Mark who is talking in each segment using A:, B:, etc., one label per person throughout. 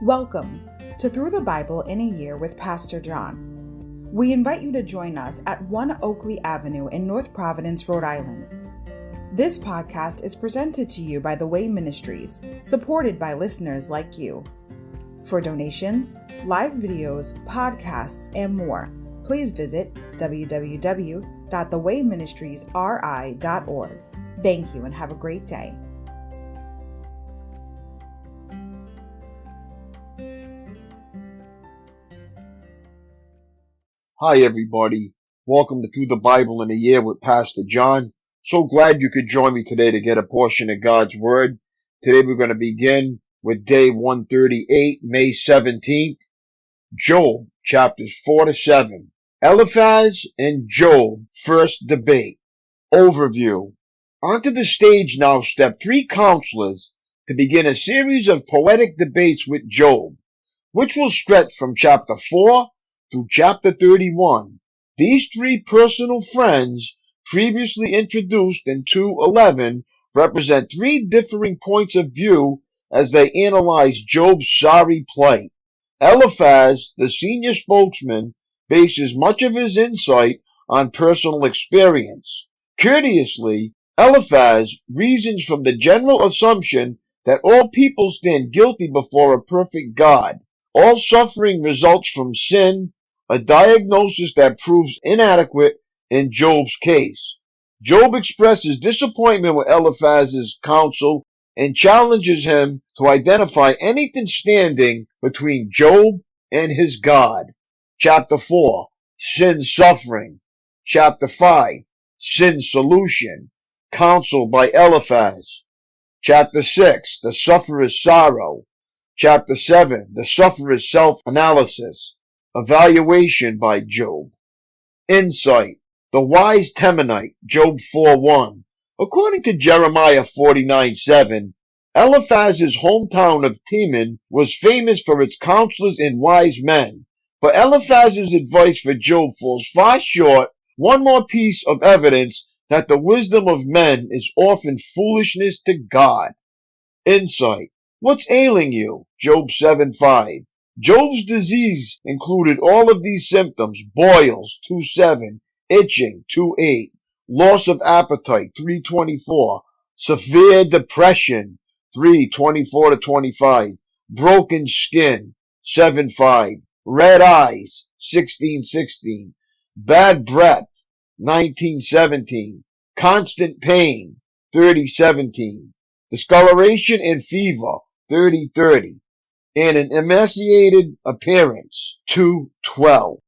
A: Welcome to Through the Bible in a Year with Pastor John. We invite you to join us at 1 Oakleigh Avenue in North Providence, Rhode Island. This podcast is presented to you by The Way Ministries, supported by listeners like you. For donations, live videos, podcasts, and more, please visit www.thewayministriesri.org. Thank you and have a great day.
B: Hi everybody, welcome to Through the Bible in a Year with Pastor John. So glad you could join me today to get a portion of God's Word. Today we're going to begin with day 138, May 17th, Job, chapters 4 to 7. Eliphaz and Job, first debate. Overview. Onto the stage now step three counselors to begin a series of poetic debates with Job, which will stretch from chapter 4 through chapter 31. These three personal friends, previously introduced in 2:11, represent three differing points of view as they analyze Job's sorry plight. Eliphaz, the senior spokesman, bases much of his insight on personal experience. Courteously, Eliphaz reasons from the general assumption that all people stand guilty before a perfect God. All suffering results from sin, a diagnosis that proves inadequate in Job's case. Job expresses disappointment with Eliphaz's counsel and challenges him to identify anything standing between Job and his God. Chapter 4, Sin Suffering. Chapter 5, Sin Solution. Counsel by Eliphaz. Chapter 6, The Sufferer's Sorrow. Chapter 7, The Sufferer's Self-Analysis. Evaluation by Job. Insight. The wise Temanite, Job 4:1. According to Jeremiah 49:7, Eliphaz's hometown of Teman was famous for its counselors and wise men, but Eliphaz's advice for Job falls far short. One more piece of evidence that the wisdom of men is often foolishness to God. Insight. What's ailing you? Job 7:5. Job's disease included all of these symptoms: boils, 2:7, itching, 2:8, loss of appetite, 3:24, severe depression, 3:24 to 25, broken skin, 7:5, red eyes, 16:16, bad breath, 19:17, constant pain, 30:17, discoloration and fever, 30:30. And an emaciated appearance, 2:12.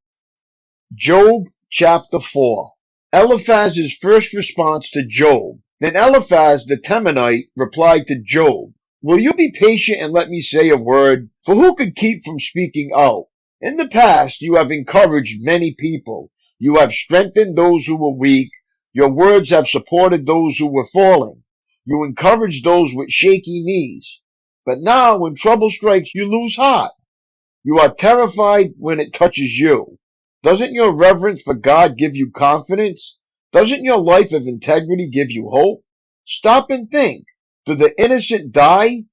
B: Job chapter 4. Eliphaz's first response to Job. Then Eliphaz the Temanite replied to Job, "Will you be patient and let me say a word? For who could keep from speaking out? In the past you have encouraged many people. You have strengthened those who were weak. Your words have supported those who were falling. You encouraged those with shaky knees. But now, when trouble strikes, you lose heart. You are terrified when it touches you. Doesn't your reverence for God give you confidence? Doesn't your life of integrity give you hope? Stop and think. Do the innocent die?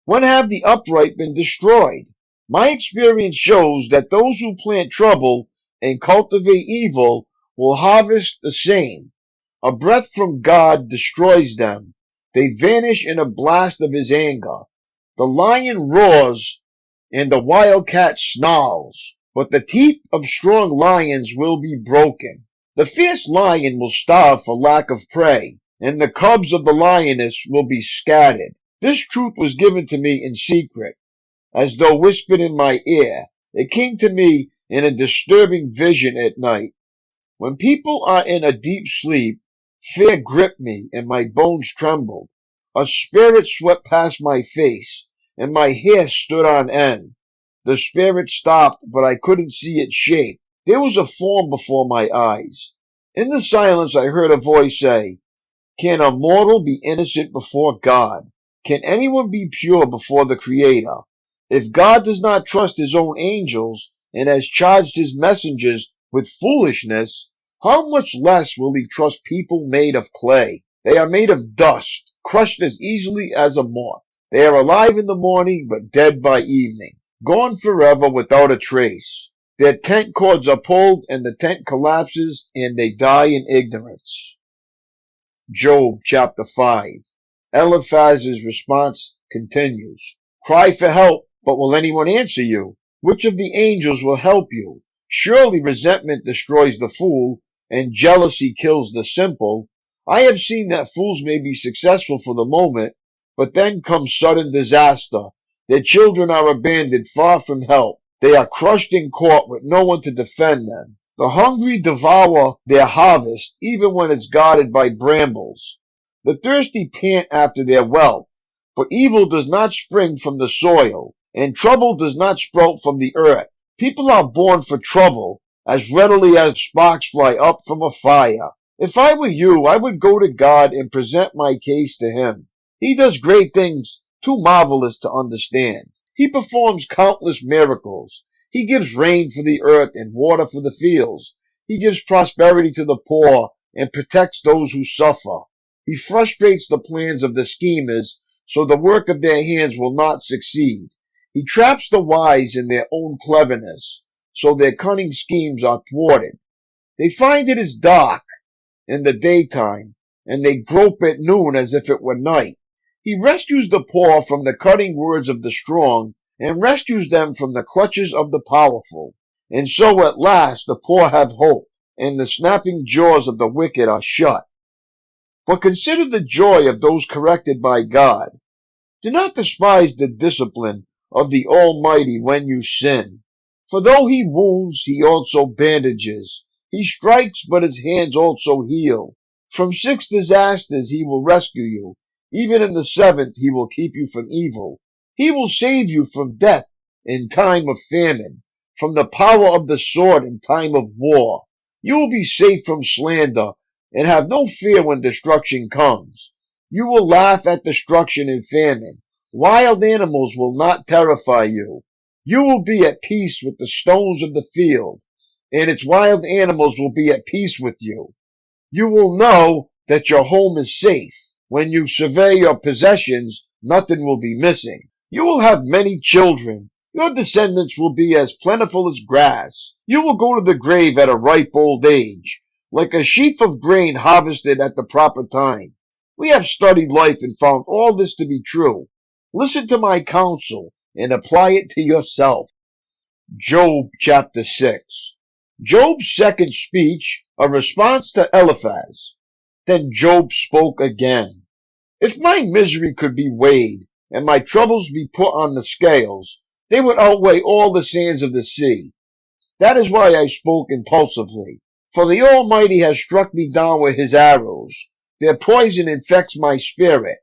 B: When have the upright been destroyed? My experience shows that those who plant trouble and cultivate evil will harvest the same. A breath from God destroys them. They vanish in a blast of his anger. The lion roars and the wildcat snarls, but the teeth of strong lions will be broken. The fierce lion will starve for lack of prey, and the cubs of the lioness will be scattered. This truth was given to me in secret, as though whispered in my ear. It came to me in a disturbing vision at night. When people are in a deep sleep, fear gripped me and my bones trembled. A spirit swept past my face, and my hair stood on end. The spirit stopped, but I couldn't see its shape. There was a form before my eyes. In the silence I heard a voice say, "Can a mortal be innocent before God? Can anyone be pure before the Creator? If God does not trust his own angels and has charged his messengers with foolishness, how much less will he trust people made of clay? They are made of dust, crushed as easily as a moth. They are alive in the morning, but dead by evening, gone forever without a trace. Their tent cords are pulled, and the tent collapses, and they die in ignorance. Job chapter 5. Eliphaz's response continues. Cry for help, but will anyone answer you? Which of the angels will help you? Surely resentment destroys the fool, and jealousy kills the simple. I have seen that fools may be successful for the moment, but then comes sudden disaster. Their children are abandoned far from help. They are crushed in court with no one to defend them. The hungry devour their harvest, even when it's guarded by brambles. The thirsty pant after their wealth, but evil does not spring from the soil, and trouble does not sprout from the earth. People are born for trouble, as readily as sparks fly up from a fire. If I were you, I would go to God and present my case to Him. He does great things too marvelous to understand. He performs countless miracles. He gives rain for the earth and water for the fields. He gives prosperity to the poor and protects those who suffer. He frustrates the plans of the schemers, so the work of their hands will not succeed. He traps the wise in their own cleverness, so their cunning schemes are thwarted. They find it is dark in the daytime, and they grope at noon as if it were night. He rescues the poor from the cutting words of the strong, and rescues them from the clutches of the powerful. And so at last the poor have hope, and the snapping jaws of the wicked are shut. But consider the joy of those corrected by God. Do not despise the discipline of the Almighty when you sin. For though He wounds, He also bandages. He strikes, but His hands also heal. From 6 disasters He will rescue you. Even in the 7th He will keep you from evil. He will save you from death in time of famine, from the power of the sword in time of war. You will be safe from slander, and have no fear when destruction comes. You will laugh at destruction and famine. Wild animals will not terrify you. You will be at peace with the stones of the field, and its wild animals will be at peace with you. You will know that your home is safe. When you survey your possessions, nothing will be missing. You will have many children. Your descendants will be as plentiful as grass. You will go to the grave at a ripe old age, like a sheaf of grain harvested at the proper time. We have studied life and found all this to be true. Listen to my counsel and apply it to yourself. Job chapter 6. Job's second speech, a response to Eliphaz. Then Job spoke again. If my misery could be weighed, and my troubles be put on the scales, they would outweigh all the sands of the sea. That is why I spoke impulsively. For the Almighty has struck me down with His arrows. Their poison infects my spirit.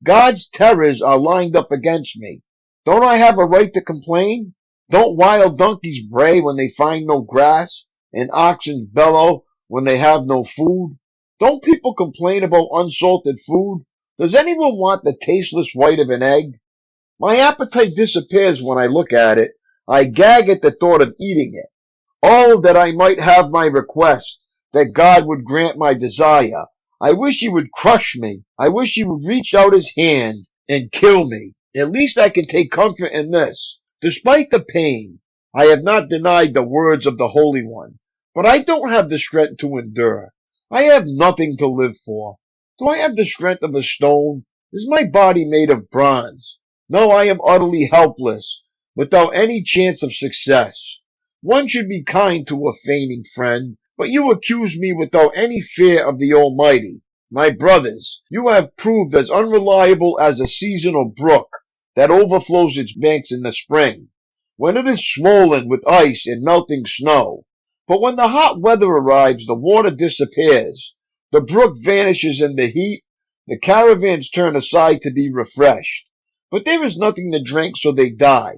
B: God's terrors are lined up against me. Don't I have a right to complain? Don't wild donkeys bray when they find no grass, and oxen bellow when they have no food? Don't people complain about unsalted food? Does anyone want the tasteless white of an egg? My appetite disappears when I look at it. I gag at the thought of eating it. Oh, that I might have my request, that God would grant my desire. I wish He would crush me. I wish He would reach out His hand and kill me. At least I can take comfort in this. Despite the pain, I have not denied the words of the Holy One. But I don't have the strength to endure. I have nothing to live for. Do I have the strength of a stone? Is my body made of bronze? No, I am utterly helpless, without any chance of success. One should be kind to a feigning friend, but you accuse me without any fear of the Almighty. My brothers, you have proved as unreliable as a seasonal brook that overflows its banks in the spring, when it is swollen with ice and melting snow. But when the hot weather arrives, the water disappears. The brook vanishes in the heat. The caravans turn aside to be refreshed. But there is nothing to drink, so they die.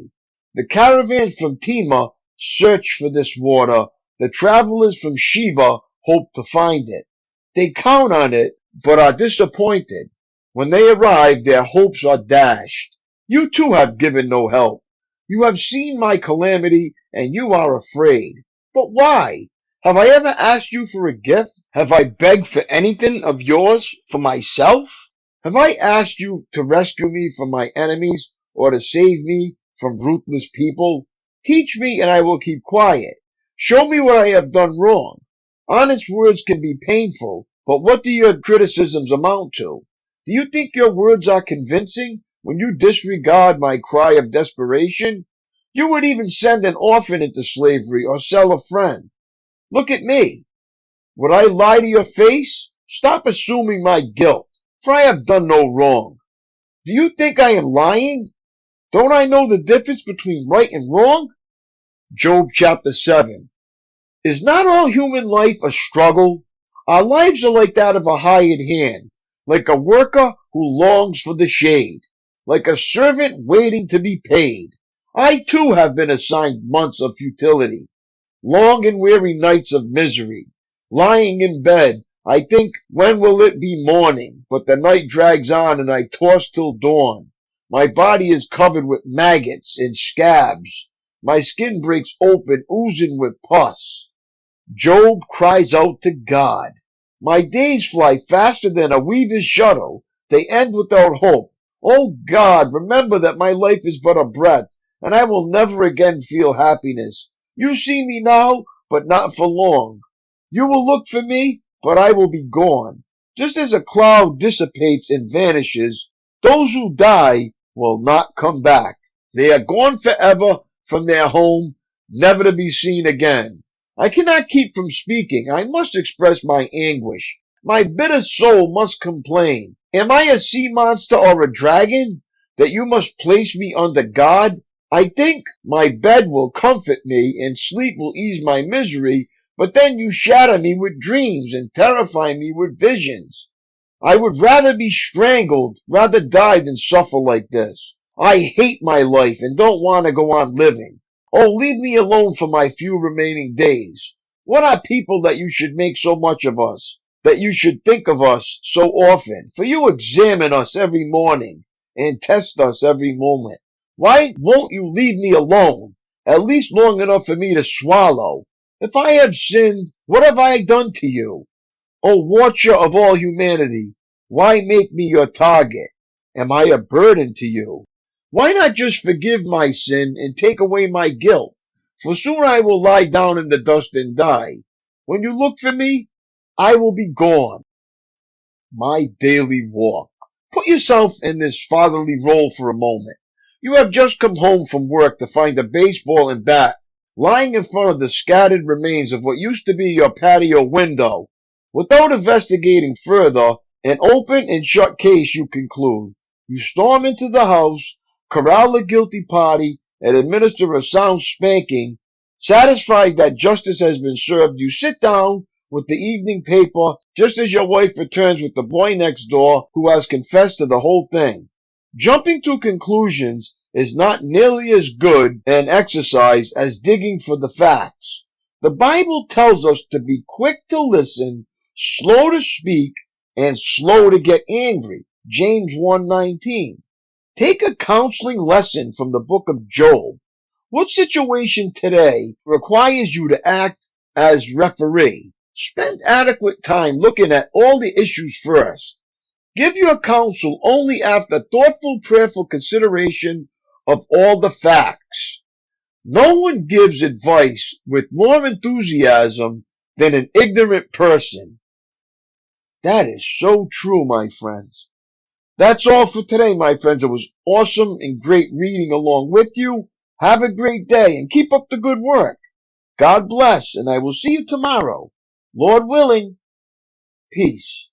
B: The caravans from Tema search for this water. The travelers from Sheba hope to find it. They count on it, but are disappointed. When they arrive, their hopes are dashed. You too have given no help. You have seen my calamity, and you are afraid. But why? Have I ever asked you for a gift? Have I begged for anything of yours for myself? Have I asked you to rescue me from my enemies or to save me from ruthless people? Teach me and I will keep quiet. Show me what I have done wrong. Honest words can be painful, but what do your criticisms amount to? Do you think your words are convincing when you disregard my cry of desperation? You would even send an orphan into slavery or sell a friend. Look at me. Would I lie to your face? Stop assuming my guilt, for I have done no wrong. Do you think I am lying? Don't I know the difference between right and wrong? Job chapter 7. Is not all human life a struggle? Our lives are like that of a hired hand, like a worker who longs for the shade, like a servant waiting to be paid. I too have been assigned months of futility, long and weary nights of misery. Lying in bed, I think, when will it be morning? But the night drags on and I toss till dawn. My body is covered with maggots and scabs. My skin breaks open, oozing with pus. Job cries out to God. My days fly faster than a weaver's shuttle. They end without hope. Oh God, remember that my life is but a breath, and I will never again feel happiness. You see me now, but not for long. You will look for me, but I will be gone. Just as a cloud dissipates and vanishes, those who die will not come back. They are gone forever from their home, never to be seen again. I cannot keep from speaking. I must express my anguish. My bitter soul must complain. Am I a sea monster or a dragon, that you must place me under God? I think my bed will comfort me, and sleep will ease my misery, but then you shatter me with dreams and terrify me with visions. I would rather be strangled, rather die than suffer like this. I hate my life and don't want to go on living. Oh, leave me alone for my few remaining days. What are people that you should make so much of us, that you should think of us so often? For you examine us every morning and test us every moment. Why won't you leave me alone, at least long enough for me to swallow? If I have sinned, what have I done to you? O watcher of all humanity, why make me your target? Am I a burden to you? Why not just forgive my sin and take away my guilt? For soon I will lie down in the dust and die. When you look for me, I will be gone. My daily walk. Put yourself in this fatherly role for a moment. You have just come home from work to find a baseball and bat lying in front of the scattered remains of what used to be your patio window. Without investigating further, an open and shut case, you conclude. You storm into the house, corral the guilty party, and administer a sound spanking. Satisfied that justice has been served, you sit down with the evening paper just as your wife returns with the boy next door who has confessed to the whole thing. Jumping to conclusions is not nearly as good an exercise as digging for the facts. The Bible tells us to be quick to listen, slow to speak, and slow to get angry. James 1:19. Take a counseling lesson from the book of Job. What situation today requires you to act as referee? Spend adequate time looking at all the issues first. Give your counsel only after thoughtful, prayerful consideration of all the facts. No one gives advice with more enthusiasm than an ignorant person. That is so true, my friends. That's all for today, my friends. It was awesome and great reading along with you. Have a great day and keep up the good work. God bless, and I will see you tomorrow. Lord willing, peace.